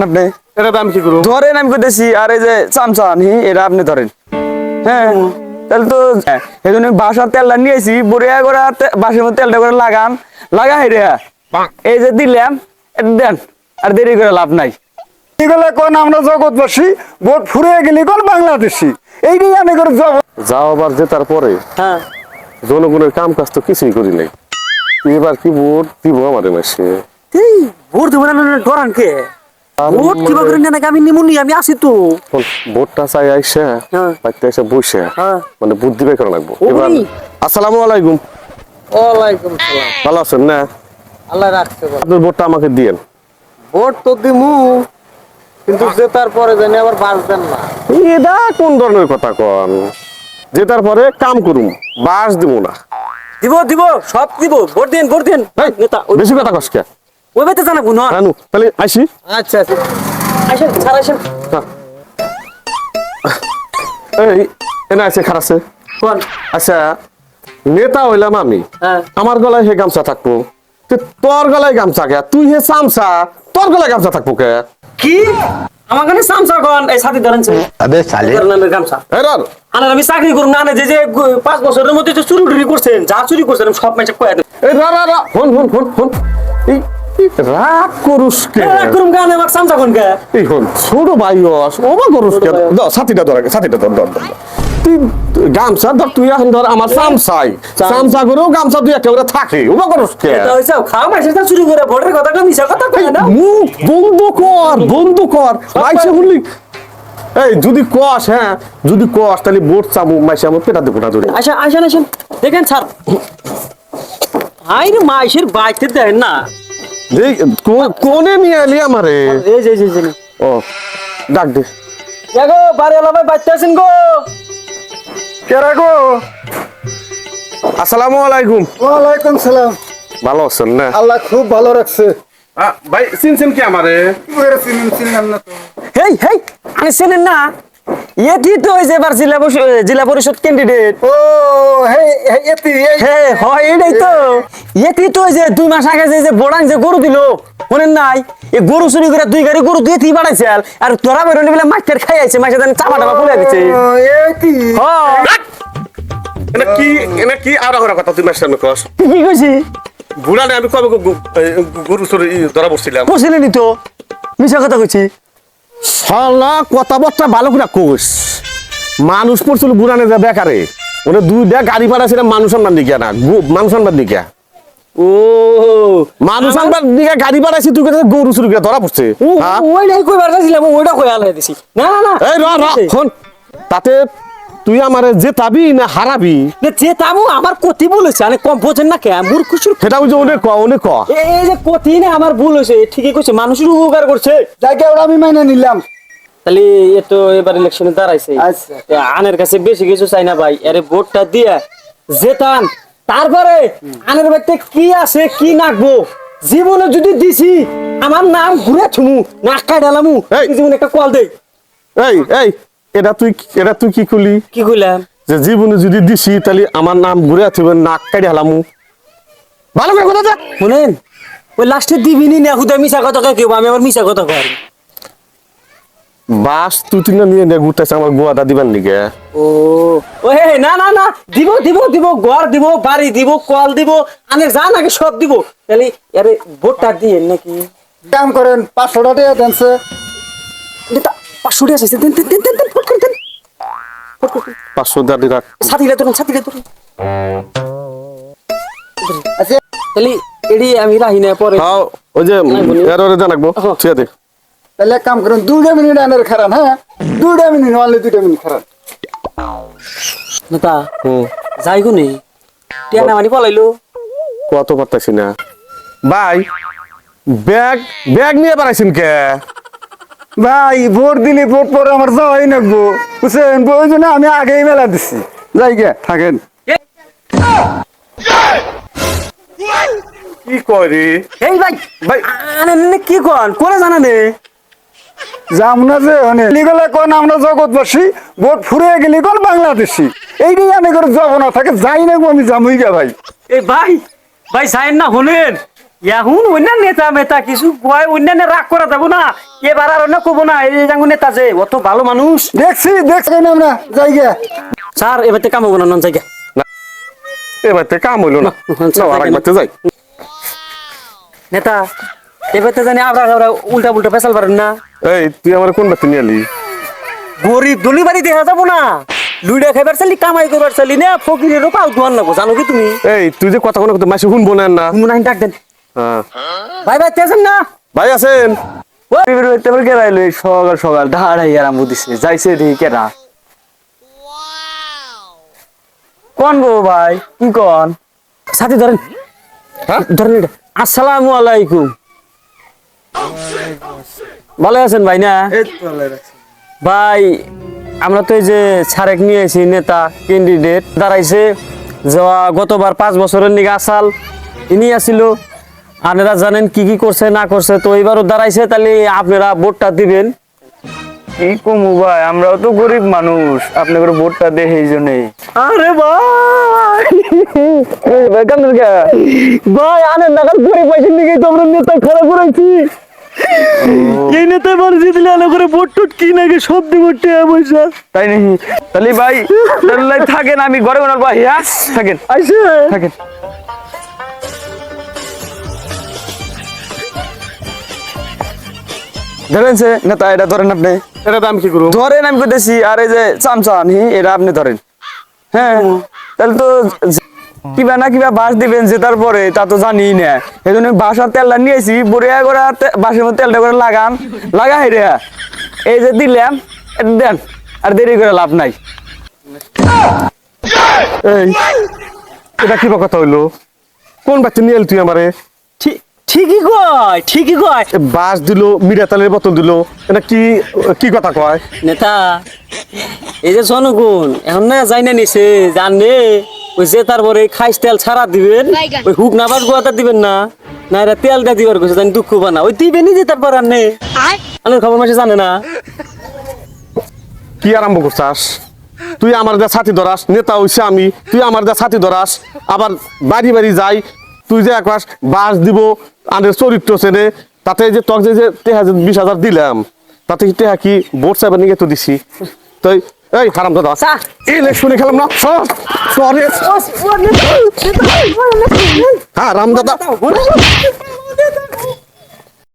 আপনি এটা দাম কি করব? ধরেন আমি কইতেছি আর এই যে চামচা নি এটা আপনি ধরেন। হ্যাঁ তাহলে তো এই জন্য বাসার তেলটা নিয়েছি বড়িয়া করে বাসের মধ্যে তেলটা করে লাগাই রে এই যে দিলাম এটা দেন আর দেরি করে লাভ নাই। এগুলা কোন আমরা জগৎবাসী ভোট ফুরিয়ে গেলি কোন বাংলাদেশি এইটাই আমি করে যাব যাও আবার যে তারপরে হ্যাঁ জনগণের কাম কাজ তো কিছুই করি নাই। এবার কি ভোট দিব আমাদের মাসে? এই ভোট দেবো না ডরান কে ভোট কিবা করে না আমি নিমুনি আমি আসি তো ভোটটা চাই আইসা হ্যাঁ। বাড়িতে এসে বসে হ্যাঁ। মানে বুদ্ধি বের করা লাগবো। ওই। এবার আসসালামু আলাইকুম, ওয়ালাইকুম সালাম ভালো আছেন না? আল্লাহ রাখছে আপনার ভোটটা আমাকে দিয়েন। ভোট তো দিমু কিন্তু জেতার পরে জানি আবার বাঁচবেন না এটা কোন ধরনের কথা কন? যে তারপরে কাম করুম, বাস দিব না। দিব দিব সব দিব ভোট দিন এই, নেতা বেশি কথা কস কে? ওই বাইতে জানাবো না রানু তাহলে আইসি। আচ্ছা আচ্ছা আসেন স্যার আসেন এই এনে আছে খারাপছে। কোন আচ্ছা নেতা হইলাম আমি, হ্যাঁ। আমার গলায় হে গামছা থাকবো, তো তোর গলায় গামছা কে? তুই হে চামচা, তোর গলায় গামছা থাকবো কে? কি আমার কাছে সামসা কোন এই সাথে ধরেন আবে সালে নামের গামছা এই ধর। আনার আমি চাকরি করুন না যে 5 বছরের মধ্যে যে চুরি টুরি করছেন যা চুরি করছেন আমি সব মাইসে কয়ে দেব এই ধর ধর, ধর। হন এই রাগ করুস কে? করুন গান আমার সামসা কোন কে এই হন ছোট ভাই ওবা করুস কে? ধর ছাতিটা ধর আগে, ছাতিটা ধর ধর ধর। তুই গামছা ধর, তুই এখন ধর আমার চামচাই, চামচা করেও গামছা তুই একেবারে থাকে, ওবা করুস কে? এটা হইছে খাও মাইসে চুরি করে ভোটের কথা কই মিছা কথা কই না মুখ বন্ধ কর মাইসে বললি। এই যদি কস, হ্যাঁ যদি কস তাহলে ভোট চাবো মাইসে আমার পেটা দেবো না ধরে। আসেন দেখেন স্যার আইরে মাইসের বাইতে দেন না এই কোনে নিয়ে এলি আমারে? এই যে ও ডাক দে। দেখো বাড়িওয়ালা ভাই বাইতে আছেন গো কেরা গো আসসালামু আলাইকুম। ওয়ালাইকুম সালাম ভালো আছেন না? আল্লাহ খুব ভালো রাখছে ভাই চিনছেন কি আমারে? চিনলাম না তো হেই আমি চেনেন না এটি তো হইছে এবার জেলা পরিষদ ক্যান্ডিডেট ও হে এতি হে হয় এটাই তো এটি তো হইছে 2 মাস আগে যে বড়াং যে গরু দিল শোনেন নাই এই গরু চুরি করে 2 গাড়ি গরু দিয়ে থি বাড়াইছে আর তোরা বেরোনে বলে মাইকের খাই আইছে মাইসে জানি চাপা টাপা পড়ে দিছে এতি হ্যাঁ এনে কি আর কথা তুই মাসে সামনে কস? কি কইছি বুড়া না আমি কবে গরু চুরি ধরা পড়ছিলাম? বসিলেনি তো মিছা কথা কইছি শালা কথাবার্তা ভালো করে কোস। মানুষ পড়ছিল বুড়ানে যা বেকারে, ওরে 2টা গাড়ি পাঠাছিলাম মানুষ আনবার দিকে না, মানুষ আনবার দিকে। ও মানুষ আনবার দিকে গাড়ি পাঠাইছি, তুই কোথায় গরু চুরি করে ধরা পড়ছে? হ্যাঁ? ওইটাই কইবার চাইছিলাম ওইটা কই আলাই দিছি না এই র শোন, তাতে তুই আমারে জেতাবি না হারাবি যে তামু আমার কতি বলেছে আমি কম বোঝেন না কে মূর্খ সুর সেটা বুঝে অনেক ক। এই যে কতি না আমার ভুল হয়েছে ঠিকই কইছে মানুষের উপকার করছে যাকে ওরা আমি মাইনে নিলাম তাহলে এ তো এবার ইলেকশনে দাঁড়াইছে আচ্ছা। তো আনের কাছে বেশি কিছু চাই না ভাই আরে ভোটটা দিয়া জেতান তারপরে আনের বাড়িতে কি আছে কি নাকবো জীবনে যদি দিছি আমার নাম ঘুরে থুমু নাক কাটালামু এই। জীবনে একটা কল দেই এই এটা তুই কি করলি? কি কইলাম যে জীবনে যদি দিছি তাহলে আমার নাম ঘুরে থাকবে, নাক কাটি হালামু। ভালো করে কথা দেখ। শুনেন ওই লাস্টে দিবিনি না হুদা মিছা কথা কয় কেউ আমি আবার মিছা কথা কয় বাস তুই তুই না নিয়ে নে ঘুরতেছে আমার গোয়াটা দিবেন দিকে। ও হে না দিব ঘর দিব বাড়ি দিব কল দিব আমি যা নাকি সব দিব তাহলে আরে ভোটটা দিয়ে নাকি কাম করেন 500 টাকা দেনছে 500 টাকা চাইছে দেন ফট করে দেন 500 টাকা রাখ। ছাতিলে ধরুন আচ্ছা তাহলে এডি আমি রাহি না পরে হ্যাঁ ওই যে এর জানাকবো ছেড়ে দে। তাহলে এক কাম করেন 2 মিনিট আনের খারান হ্যাঁ 2 মিনিট অনলি 2 মিনিট খারান নেতা যাই গো নেই টিয়া মানি পলাইলো কত পারতাছি না ভাই। ব্যাগ নিয়ে পারাইছেন কে? ভাই ভোট দিলি ভোট পরে আমার যাওয়াই নাকবো বুঝছেন ওই জন্য আমি আগেই মেলা দিচ্ছি যাই গে থাকেন কি কয় রে এই ভাই ভাই? আনে কি কোন জানা নে যাম না যে লিগলে কোন আমরা জগৎবাসী ভোট ফুরিয়ে গেলি কোন বাংলাদেশি এইটাই আমি করে যাব না থাকে যাই না আমি যামই গে ভাই এই ভাই যাইন না শুনেন এখন অন্যান্য নেতা মেতা কিছু কয় অন্যান্য রাগ করা যাবো না, এবার আর না কবো না এই যে জাঙ্গু নেতা যে অত ভালো মানুষ। দেখছি না আমরা যাই গে। স্যার এবার কাম হবো না নন জায়গা। এবার তো কাম হইলো না, আর একবার তো যাই। নেতা এবার তো জানি আমরা উল্টা পুল্টা পেশাল পারেন না। এই তুই আমার কোন বাতি নিয়ে এলি? গরিব দলি বাড়ি দেখা যাবো না, লুইডা খাইবার চালি কামাই করবার চালি না, ফকিরেরও পাও দোয়ান লাগবো জানো কি তুমি? এই তুই যে কথা কোনো মাসে শুনবো না। মনে হয় ডাক দেন। হ্যাঁ ভাই ভাই তেছেন না? ভাই আছেন? কেরাইলো সকাল সকাল ধারাই আরম্ভ দিছে, যাইছে দেখি কেরা কোন গো ভাই, কি কন? সাথে ধরেন, হ্যাঁ ধরেন এটা। আসসালামু আলাইকুম। ভালো আছেন ভাই না? ভাই আমরা তো এই যে ছাড়েক নিয়ে এসেছি, নেতা ক্যান্ডিডেট দাঁড়াইছে, যাওয়া গতবার 5 বছরের নিগে আসাল ইনি আসিল। আপনারা জানেন কি কি করছে না করছে, তো এবারও দাঁড়াইছে, তাহলে আপনারা ভোটটা দিবেন। কি কমু ভাই, আমরাও তো গরিব মানুষ, আপনাদের ভোটটা দেয় এই জন্যই। আরে ভাই ভাই আনের নাগাল গরিব পয়সা নিয়ে তো আমরা নেতা খারাপ করাইছি। এই নেতা এবার জিতলে আলো করে ভোট টোট কি নাকি সব দিব টাকা পয়সা। তাই নাকি? তাহলে ভাই তাহলে থাকেন, আমি ঘরে বানার ভাই, হ্যাঁ থাকেন আইসে থাকেন। ধরেন সে নেতা, এটা ধরেন আপনি, এটা দাম কি করবো? ধরেন আমি করতেছি, আর এই যে চামচা নি এটা আপনি ধরেন। হ্যাঁ তাহলে তো কিবা না কিবা বাস দিবেন যে তারপরে তা তো জানি না, এই জন্য বাসার তেলটা নিয়েছি, বড়িয়া করে বাসের মধ্যে তেলটা করে লাগাই রে, এই যে দিলাম এটা দেন, আর দেরি করে লাভ নাই। এই এটা কি কথা হইলো? কোন বাচ্চা নিয়ে এলি তুই আমারে? ঠিকই কয়, ঠিকই কয়। বাস দিল, মিরা তালের বোতল দিল, এটা কি কি কথা কয়? নেতা এই যে জনগণ এখন না যাই না নিছে জানে, ওই যে তারপরে খাইস তেল ছাড়া দিবেন, ওই হুক না বাস গোয়াটা দিবেন না, না এটা তেলটা দিবার কইছে জানি দুঃখ বানা, ওই দিবেনই যে তারপর আনে আনের খবর মাসে জানে না। কি আরম্ভ করছাস? তুই আমার যা ছাতি ধরাস, নেতা হইছে আমি, তুই আমার যা ছাতি ধরাস, আবার বাড়ি বাড়ি যাই, তুই যে একবার বাস দিব আনের চরিত্র চেনে, তাতে যে তোর যে 20,000 দিলাম, তাতে কি টেহা কি ভোট চাইবার নিয়ে তো দিছি? তো এই হারাম দাদা ইলেকশনে খেলাম না, সরে হারাম দাদা।